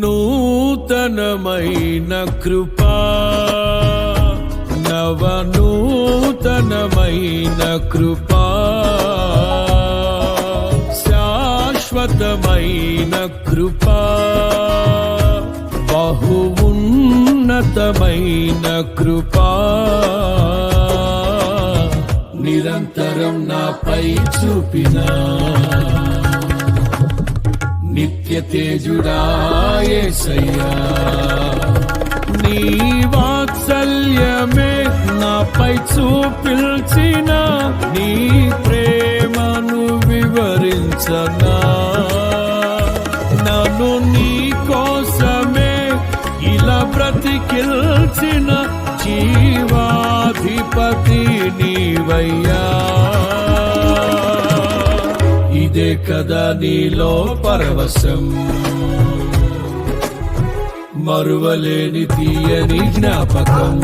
నూతనమైన కృపా, నవనూతనమైన కృపా, శాశ్వతమైన కృపా, బహు ఉన్నతమైన కృపా, నిరంతరం నాపై చూపినా నిత్య తేజుడా యేసయ్యా. నీ వాత్సల్యమే నాపై చూపిల్చిన, నీ ప్రేమను వివరించనా, నన్ను నీ కోసమే ఇలా బ్రతికిల్చిన జీవాధిపతి నీవయ్యా. ఇదే కదా నీలో పరవశం, మరువలేని తీయని జ్ఞాపకం.